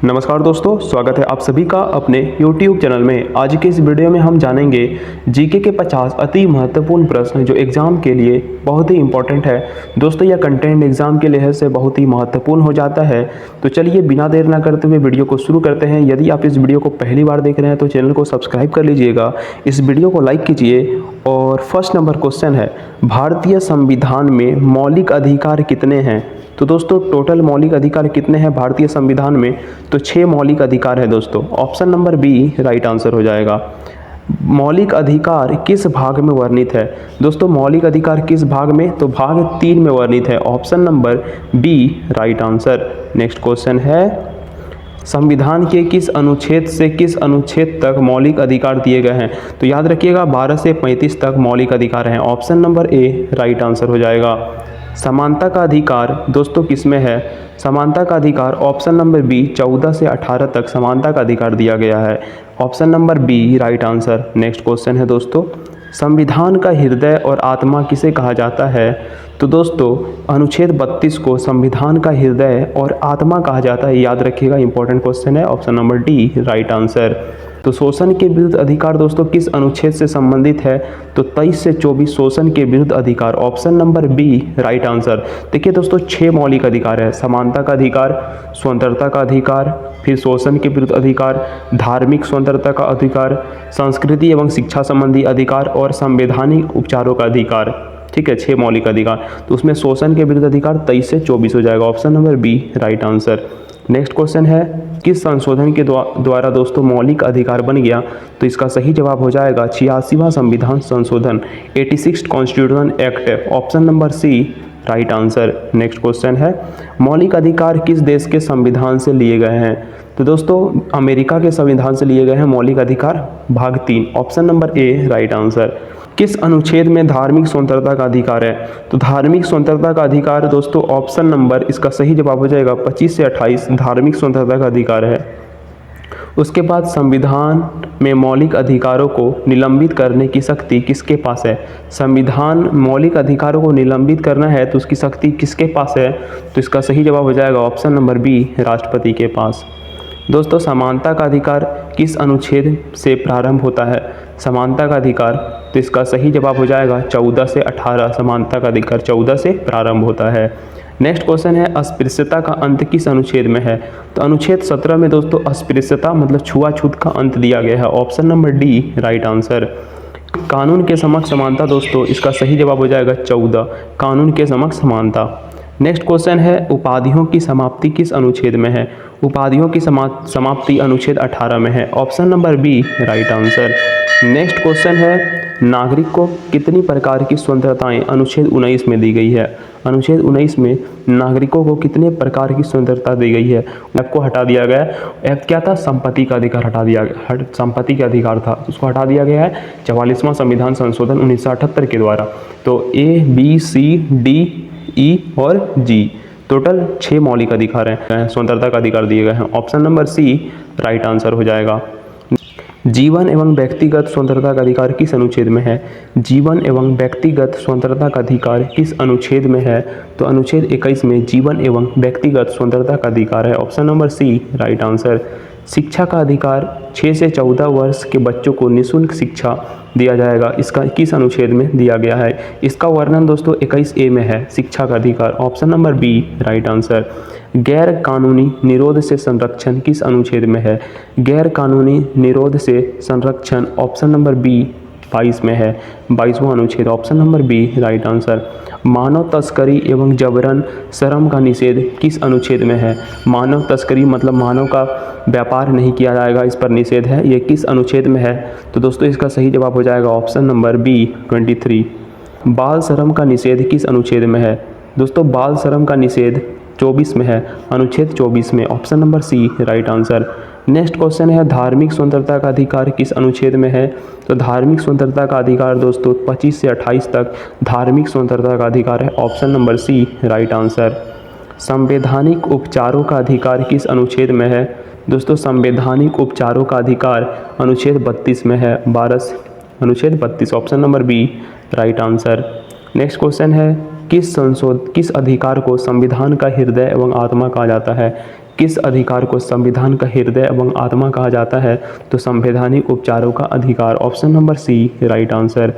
नमस्कार दोस्तों, स्वागत है आप सभी का अपने YouTube चैनल में। आज के इस वीडियो में हम जानेंगे जीके के 50 अति महत्वपूर्ण प्रश्न जो एग्जाम के लिए बहुत ही इंपॉर्टेंट है। दोस्तों यह कंटेंट एग्जाम के लिहाज से बहुत ही महत्वपूर्ण हो जाता है। तो चलिए बिना देर ना करते हुए वीडियो को शुरू करते हैं। यदि आप इस वीडियो को पहली बार देख रहे हैं तो चैनल को सब्सक्राइब कर लीजिएगा, इस वीडियो को लाइक कीजिए। और फर्स्ट नंबर क्वेश्चन है, भारतीय संविधान में मौलिक अधिकार कितने हैं? तो दोस्तों टोटल मौलिक अधिकार कितने हैं भारतीय संविधान में? तो 6 मौलिक अधिकार है दोस्तों। Option number B right answer हो जाएगा। मौलिक अधिकार किस भाग में वर्णित है? दोस्तों मौलिक अधिकार किस भाग में? तो भाग 3 में वर्णित है। Option number B right answer. Next question है, संविधान के किस अनुच्छेद से किस अनुच्छेद तक मौलिक अधिकार दिए गए हैं? तो याद रखिएगा 12 से 35 तक मौलिक अधिकार हैं। Option number A right answer हो जाएगा। समानता का अधिकार दोस्तों किस में है? समानता का अधिकार ऑप्शन नंबर बी 14 से 18 तक समानता का अधिकार दिया गया है। Option number B right answer. Next question है दोस्तों, संविधान का हृदय और आत्मा किसे कहा जाता है? तो दोस्तों अनुच्छेद 32 को संविधान का हृदय और आत्मा कहा जाता है। याद रखिएगा, इंपॉर्टेंट क्वेश्चन है। Option number D right answer. तो शोषण के विरुद्ध अधिकार दोस्तों किस अनुच्छेद से संबंधित है? तो 23 से 24 शोषण के विरुद्ध अधिकार। Option number B right answer. देखिए दोस्तों 6 मौलिक अधिकार है। समानता का अधिकार, स्वतंत्रता का अधिकार, फिर शोषण के विरुद्ध अधिकार, धार्मिक स्वतंत्रता का अधिकार, संस्कृति एवं शिक्षा संबंधी अधिकार और संवैधानिक उपचारों का अधिकार। ठीक है, 6 मौलिक अधिकार। तो उसमें शोषण के विरुद्ध अधिकार 23 से 24 हो जाएगा। Option number B right answer. Next question है, किस संशोधन के द्वारा दोस्तों मौलिक अधिकार बन गया? तो इसका सही जवाब हो जाएगा 86वां संविधान संशोधन, 86 constitution act. Option number C right answer. Next question है, मौलिक अधिकार किस देश के संविधान से लिए गए हैं? तो दोस्तों अमेरिका के संविधान से लिए गए हैं मौलिक अधिकार। भाग 3। Option number A right answer. किस अनुच्छेद में धार्मिक स्वतंत्रता का अधिकार है? तो धार्मिक स्वतंत्रता का अधिकार दोस्तों ऑप्शन नंबर, इसका सही जवाब हो जाएगा 25 से 28 धार्मिक स्वतंत्रता का अधिकार है। उसके बाद संविधान में मौलिक अधिकारों को निलंबित करने की शक्ति किसके पास है? संविधान मौलिक अधिकारों को निलंबित करना है तो उसकी शक्ति किसके पास है? तो इसका सही जवाब हो जाएगा ऑप्शन नंबर बी राष्ट्रपति के पास। दोस्तों समानता का अधिकार किस अनुच्छेद से प्रारंभ होता है? समानता का अधिकार, तो इसका सही जवाब हो जाएगा 14 से 18। समानता का अधिकार 14 से प्रारंभ होता है। नेक्स्ट क्वेश्चन है, अस्पृश्यता का अंत किस अनुच्छेद में है? तो अनुच्छेद 17 में दोस्तों अस्पृश्यता मतलब छुआछूत का अंत दिया गया है। Option number D right answer. कानून के समक्ष समानता दोस्तों, इसका सही जवाब हो जाएगा 14 कानून के समक्ष समानता। नेक्स्ट क्वेश्चन है, उपाधियों की समाप्ति किस अनुच्छेद में है? उपाधियों की समाप्ति अनुच्छेद 18 में है। Option number B right answer. Next question है, नागरिक को कितनी प्रकार की स्वतंत्रताएं अनुच्छेद 19 में दी गई है? अनुच्छेद 19 में नागरिकों को कितने प्रकार की स्वतंत्रता दी गई है? एफ को हटा दिया गया है। एफ क्या था? संपत्ति का अधिकार हटा दिया गया। संपत्ति का अधिकार था, उसको हटा दिया गया है 44वां संविधान संशोधन 1978 के द्वारा। तो A B C D E और जी टोटल 6 मौलिक अधिकार हैं, स्वतंत्रता का अधिकार दिए गए हैं। Option number C right answer हो जाएगा। जीवन एवं व्यक्तिगत स्वतंत्रता का अधिकार किस अनुच्छेद में है? जीवन एवं व्यक्तिगत स्वतंत्रता का अधिकार किस अनुच्छेद में है? तो अनुच्छेद 21 में जीवन एवं व्यक्तिगत स्वतंत्रता का अधिकार है। Option number C right answer. शिक्षा का अधिकार 6 से 14 वर्ष के बच्चों को निःशुल्क शिक्षा दिया जाएगा, इसका किस अनुच्छेद में दिया गया है? इसका वर्णन दोस्तों 21A में है, शिक्षा का अधिकार। Option number B right answer. गैर कानूनी निरोध से संरक्षण किस अनुच्छेद में है? गैर कानूनी निरोध से संरक्षण ऑप्शन नंबर बी 22 में है, 22वां अनुच्छेद। Option number B right answer. मानव तस्करी एवं जबरन श्रम का निषेध किस अनुच्छेद में है? मानव तस्करी मतलब मानव का व्यापार नहीं किया जाएगा, इस पर निषेध है। ये किस अनुच्छेद में है? तो दोस्तों इसका सही जवाब हो जाएगा ऑप्शन नंबर बी 23। बाल श्रम का निषेध किस अनुच्छेद में है? दोस्तों बाल श्रम का निषेध 24 में है, अनुच्छेद 24 में। Option number C right answer. Next question है, धार्मिक स्वतंत्रता का अधिकार किस अनुच्छेद में है? तो धार्मिक स्वतंत्रता का अधिकार दोस्तों 25 से 28 तक धार्मिक स्वतंत्रता का अधिकार है। Option number C right answer. संवैधानिक उपचारों का अधिकार किस अनुच्छेद में है? दोस्तों संवैधानिक उपचारों का अधिकार अनुच्छेद 32 में है, अनुच्छेद 32। Option number B right answer. Next question है, किस अधिकार को संविधान का हृदय एवं आत्मा कहा जाता है? किस अधिकार को संविधान का हृदय एवं आत्मा कहा जाता है? तो संवैधानिक उपचारों का अधिकार। Option number C right answer.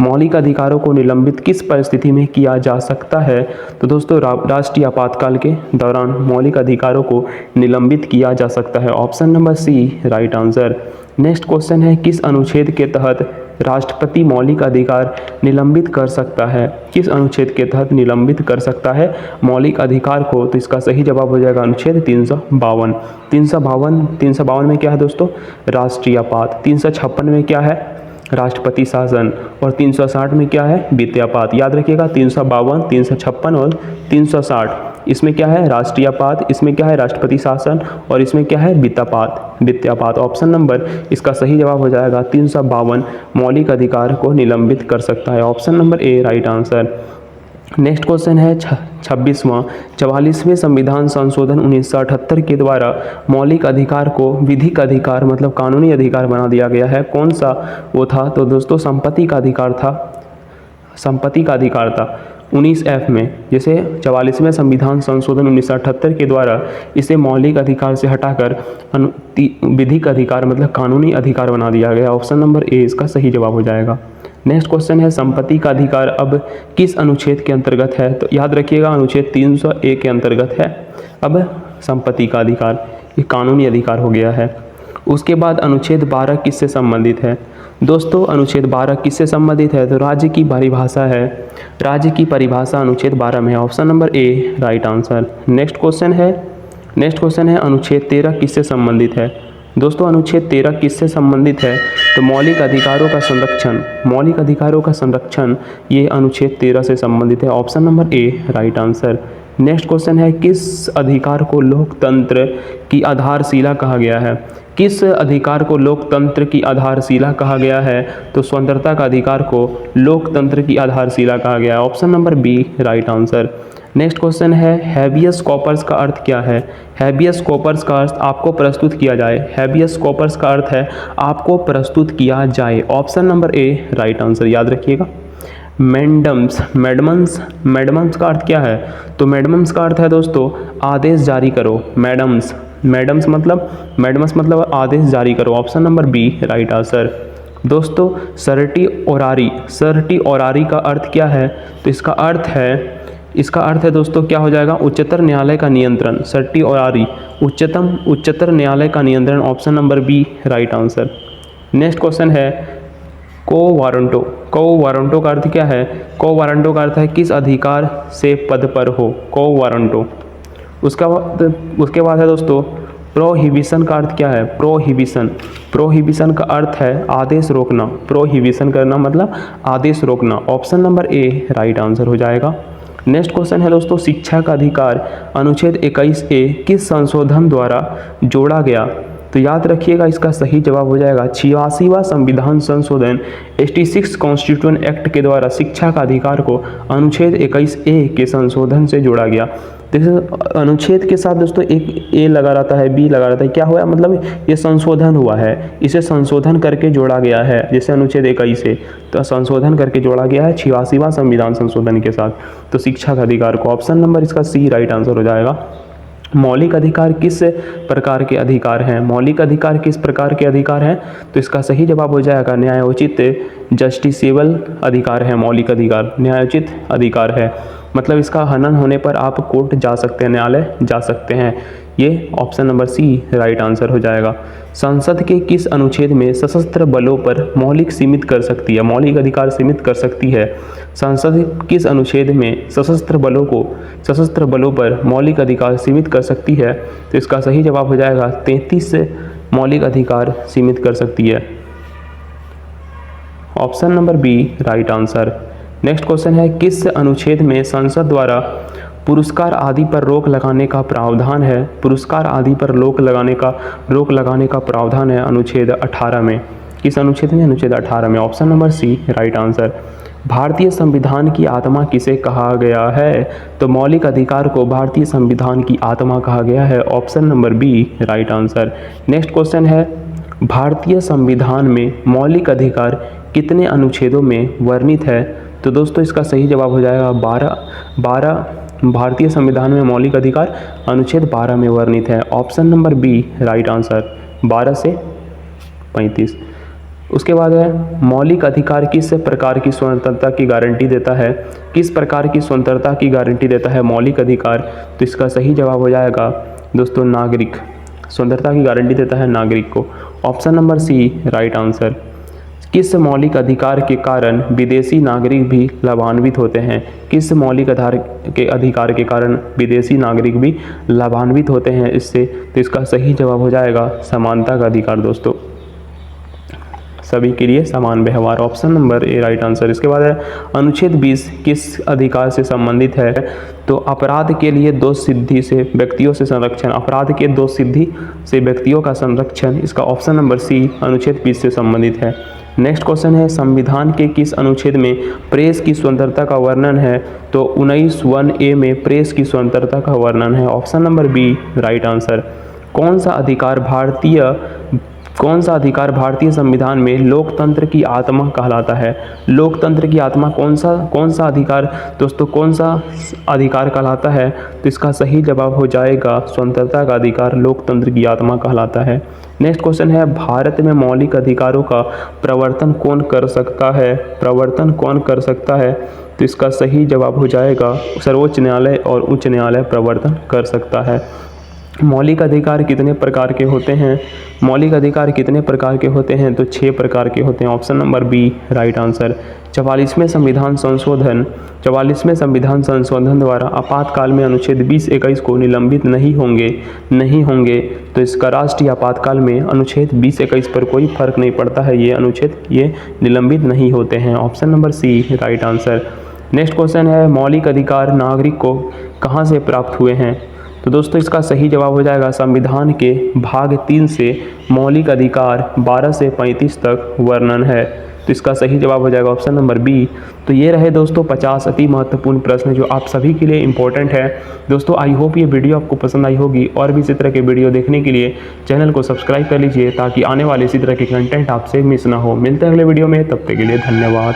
मौलिक अधिकारों को निलंबित किस परिस्थिति में किया जा सकता है? तो दोस्तों राष्ट्रीय आपातकाल के दौरान मौलिक अधिकारों को निलंबित किया जा सकता है। Option number C right answer. Next question है, किस अनुच्छेद के तहत राष्ट्रपति मौलिक अधिकार निलंबित कर सकता है? किस अनुच्छेद के तहत निलंबित कर सकता है मौलिक अधिकार को? तो इसका सही जवाब हो जाएगा अनुच्छेद 352। 352 में क्या है दोस्तों? राष्ट्रीय आपात। 356 में क्या है? राष्ट्रपति शासन। और 360 में क्या है? वित्तीयपात। याद रखिएगा 352, 356 और 360। इसमें क्या है? राष्ट्रीय आपात, इसमें क्या है? राष्ट्रपति शासन, और इसमें क्या है? वित्तीयपात। ऑप्शन नंबर इसका सही जवाब हो जाएगा 352 मौलिक अधिकार को निलंबित कर सकता है। Option number A right answer. Next question है 26वां, 44वें संविधान संशोधन 1978 के द्वारा मौलिक अधिकार को विधिक अधिकार मतलब कानूनी अधिकार बना दिया गया है। कौन सा वो था? तो दोस्तों संपत्ति का अधिकार था। संपत्ति का अधिकार था 19F में। जैसे 44वें संविधान संशोधन 1978 के द्वारा इसे मौलिक अधिकार से हटाकर विधिक अधिकार मतलब कानूनी अधिकार बना दिया गया। ऑप्शन नंबर ए इसका सही जवाब हो जाएगा। नेक्स्ट क्वेश्चन है, संपत्ति का अधिकार अब किस अनुच्छेद के अंतर्गत है? तो याद रखिएगा अनुच्छेद 301 के अंतर्गत है अब संपत्ति का अधिकार, ये कानूनी अधिकार हो गया है। उसके बाद अनुच्छेद 12 किससे संबंधित है? दोस्तों अनुच्छेद 12 किससे संबंधित है? तो राज्य की परिभाषा है। राज्य की परिभाषा अनुच्छेद 12 में है। Option number A right answer. Next question है अनुच्छेद 13 किससे संबंधित है? दोस्तों अनुच्छेद 13 किससे संबंधित है? तो मौलिक अधिकारों का संरक्षण ये अनुच्छेद 13 से संबंधित है। Option number A right answer. Next question है, किस अधिकार को लोकतंत्र की आधारशिला कहा गया है? किस अधिकार को लोकतंत्र की आधारशिला कहा गया है? तो स्वतंत्रता का अधिकार को लोकतंत्र की आधारशिला कहा गया है। Option number B right answer. Next question है, हैबियस कॉर्पस का अर्थ क्या है? हैबियस कॉर्पस का अर्थ आपको प्रस्तुत किया जाए। हैबियस कॉर्पस का अर्थ है आपको प्रस्तुत किया जाए। Option number A right answer. याद रखिएगा। मैडम्स का अर्थ क्या है? तो मैडम्स का अर्थ है दोस्तों आदेश जारी करो। मैडम्स मतलब आदेश जारी करो। Option number B right answer. दोस्तों सर्टी ओरारी का अर्थ क्या है? तो इसका अर्थ है दोस्तों क्या हो जाएगा? उच्चतर न्यायालय का नियंत्रण। सर्टी ओरारी उच्चतर न्यायालय का नियंत्रण। Option number B right answer. Next question है को वारंटो का अर्थ क्या है? को वारंटो का अर्थ है किस अधिकार से पद पर हो। को वारंटो। उसके बाद है दोस्तों प्रोहिबिशन का अर्थ क्या है? प्रोहिबिशन का अर्थ है आदेश रोकना। प्रोहिबिशन करना मतलब आदेश रोकना। Option number A right answer हो जाएगा। नेक्स्ट क्वेश्चन है दोस्तों शिक्षा का अधिकार अनुच्छेद 21A किस संशोधन द्वारा जोड़ा गया? तो याद रखिएगा इसका सही जवाब हो जाएगा 86वां संविधान संशोधन 86 कॉन्स्टिट्यूशन एक्ट के द्वारा शिक्षा का अधिकार को अनुच्छेद 21A के संशोधन से जोड़ा गया। देखिए अनुच्छेद के साथ दोस्तों एक ए लगा रहता है, बी लगा रहता है। क्या हुआ? मतलब ये संशोधन हुआ है, इसे संशोधन करके जोड़ा गया है। जैसे अनुच्छेद 21 से तो संशोधन करके जोड़ा गया है 86वां संविधान संशोधन के साथ। तो शिक्षा का अधिकार को ऑप्शन नंबर इसका सी राइट आंसर हो जाएगा। मौलिक अधिकार किस प्रकार के अधिकार हैं? मौलिक अधिकार किस प्रकार के अधिकार हैं? तो इसका सही जवाब हो जाएगा न्यायोचित जस्टिसेबल अधिकार है। मौलिक अधिकार न्यायोचित अधिकार है, मतलब इसका हनन होने पर आप कोर्ट जा सकते हैं, न्यायालय जा सकते हैं। ये option number C right answer हो जाएगा। संसद के किस अनुच्छेद में सशस्त्र बलों पर मौलिक अधिकार सीमित कर सकती है? संसद किस अनुच्छेद में सशस्त्र बलों पर मौलिक अधिकार सीमित कर सकती है? तो इसका सही जवाब हो जाएगा 33 से मौलिक अधिकार सीमित कर सकती है। Option number B right answer. Next question है, किस अनुच्छेद में संसद द्वारा पुरस्कार आदि पर रोक लगाने का प्रावधान है? पुरस्कार आदि पर रोक लगाने का प्रावधान है अनुच्छेद 18 में। किस अनुच्छेद में? अनुच्छेद 18 में। Option number C right answer. भारतीय संविधान की आत्मा किसे कहा गया है? तो मौलिक अधिकार को भारतीय संविधान की आत्मा कहा गया है। Option number B right answer. Next question है, भारतीय संविधान में मौलिक अधिकार कितने अनुच्छेदों में वर्णित है? तो दोस्तों इसका सही जवाब हो जाएगा 12 भारतीय संविधान में मौलिक अधिकार अनुच्छेद 12 में वर्णित है। Option number B right answer, 12 से 35। उसके बाद है मौलिक अधिकार किस प्रकार की स्वतंत्रता की गारंटी देता है? किस प्रकार की स्वतंत्रता की गारंटी देता है मौलिक अधिकार? तो इसका सही जवाब हो जाएगा दोस्तों नागरिक, स्वतंत्रता की गारंटी देता है नागरिक को। Option number C right answer. किस मौलिक अधिकार के कारण विदेशी नागरिक भी लाभान्वित होते हैं? किस मौलिक अधिकार के कारण विदेशी नागरिक भी लाभान्वित होते हैं इससे? तो इसका सही जवाब हो जाएगा समानता का अधिकार दोस्तों, सभी के लिए समान व्यवहार। Option number A right answer. इसके बाद है अनुच्छेद 20 किस अधिकार से संबंधित है? तो अपराध के लिए दो सिद्धि से व्यक्तियों से संरक्षण, अपराध के दो सिद्धि से व्यक्तियों का संरक्षण, इसका ऑप्शन नंबर सी अनुच्छेद 20 से संबंधित है। नेक्स्ट क्वेश्चन है संविधान के किस अनुच्छेद में प्रेस की स्वतंत्रता का वर्णन है? तो 19(1)(a) में प्रेस की स्वतंत्रता का वर्णन है। Option number B right answer. कौन सा अधिकार भारतीय संविधान में लोकतंत्र की आत्मा कहलाता है? लोकतंत्र की आत्मा कौन सा अधिकार दोस्तों, कौन सा अधिकार कहलाता है? तो इसका सही जवाब हो जाएगा स्वतंत्रता का अधिकार लोकतंत्र की आत्मा कहलाता है। नेक्स्ट क्वेश्चन है भारत में मौलिक अधिकारों का प्रवर्तन कौन कर सकता है? प्रवर्तन कौन कर सकता है? तो इसका सही जवाब हो जाएगा सर्वोच्च न्यायालय और उच्च न्यायालय प्रवर्तन कर सकता है। मौलिक अधिकार कितने प्रकार के होते हैं? मौलिक अधिकार कितने प्रकार के होते हैं? तो 6 प्रकार के होते हैं। Option number B right answer. 44वें संविधान संशोधन द्वारा आपातकाल में अनुच्छेद 20(21) को निलंबित नहीं होंगे। तो इसका राष्ट्रीय आपातकाल में अनुच्छेद 20(21) पर कोई फर्क नहीं पड़ता है, ये अनुच्छेद ये निलंबित नहीं होते हैं। Option number C right answer. Next question है मौलिक अधिकार नागरिक को कहाँ से प्राप्त हुए हैं? तो दोस्तों इसका सही जवाब हो जाएगा संविधान के भाग 3 से मौलिक अधिकार 12 से 35 तक वर्णन है। तो इसका सही जवाब हो जाएगा ऑप्शन नंबर बी। तो ये रहे दोस्तों 50 अति महत्वपूर्ण प्रश्न जो आप सभी के लिए इंपॉर्टेंट है। दोस्तों आई होप ये वीडियो आपको पसंद आई होगी, और भी इसी तरह के वीडियो देखने के लिए चैनल को सब्सक्राइब कर लीजिए ताकि आने वाले इसी तरह के कंटेंट आपसे मिस ना हो। मिलते हैं अगले वीडियो में, तब तक के लिए धन्यवाद।